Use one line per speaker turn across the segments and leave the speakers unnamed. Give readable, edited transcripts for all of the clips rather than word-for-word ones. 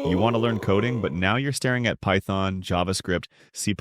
You want to learn coding, but now you're staring at Python, JavaScript, C++,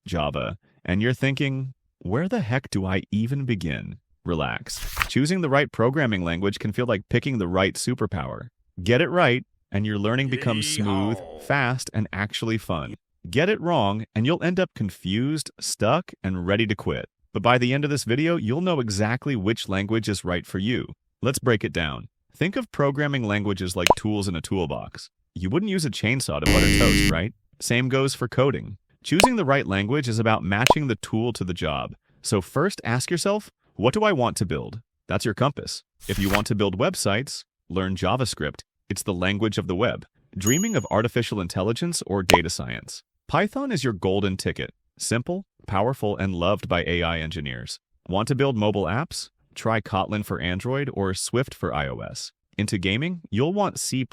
Java, and you're thinking, where the heck do I even begin? Relax. Choosing the right programming language can feel like picking the right superpower. Get it right, and your learning becomes smooth, fast, and actually fun. Get it wrong, and you'll end up confused, stuck, and ready to quit. But by the end of this video, you'll know exactly which language is right for you. Let's break it down. Think of programming languages like tools in a toolbox. You wouldn't use a chainsaw to butter toast, right? Same goes for coding. Choosing the right language is about matching the tool to the job. So first ask yourself, what do I want to build? That's your compass. If you want to build websites, learn JavaScript. It's the language of the web. Dreaming of artificial intelligence or data science? Python is your golden ticket. Simple, powerful, and loved by AI engineers. Want to build mobile apps? Try Kotlin for Android or Swift for iOS. Into gaming, you'll want C++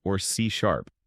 or C#,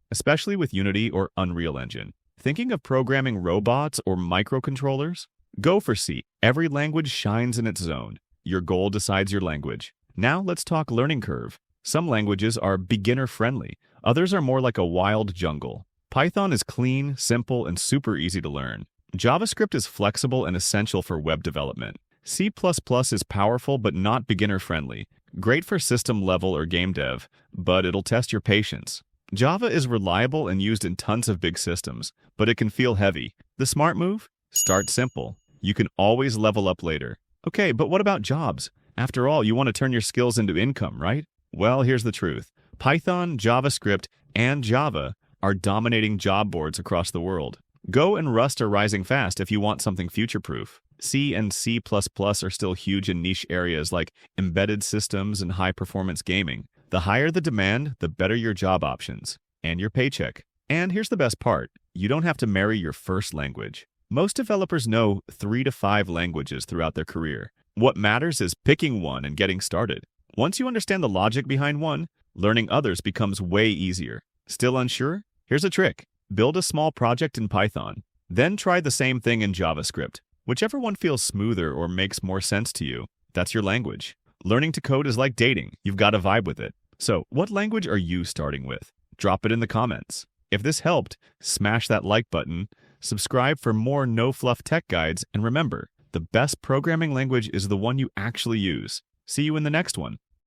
especially with Unity or Unreal Engine. Thinking of programming robots or microcontrollers? Go for C. Every language shines in its zone. Your goal decides your language. Now let's talk learning curve. Some languages are beginner-friendly. Others are more like a wild jungle. Python is clean, simple, and super easy to learn. JavaScript is flexible and essential for web development. C++ is powerful but not beginner-friendly. Great for system-level or game dev, but it'll test your patience. Java is reliable and used in tons of big systems, but it can feel heavy. The smart move? Start simple. You can always level up later. Okay, but what about jobs? After all, you want to turn your skills into income, right? Well, here's the truth. Python, JavaScript, and Java are dominating job boards across the world. Go and Rust are rising fast if you want something future-proof. C and C++ are still huge in niche areas like embedded systems and high-performance gaming. The higher the demand, the better your job options and your paycheck. And here's the best part. You don't have to marry your first language. Most developers know 3 to 5 languages throughout their career. What matters is picking one and getting started. Once you understand the logic behind one, learning others becomes way easier. Still unsure? Here's a trick. Build a small project in Python. Then try the same thing in JavaScript. Whichever one feels smoother or makes more sense to you, that's your language. Learning to code is like dating. You've got to vibe with it. So, what language are you starting with? Drop it in the comments. If this helped, smash that like button, subscribe for more no-fluff tech guides, and remember, the best programming language is the one you actually use. See you in the next one.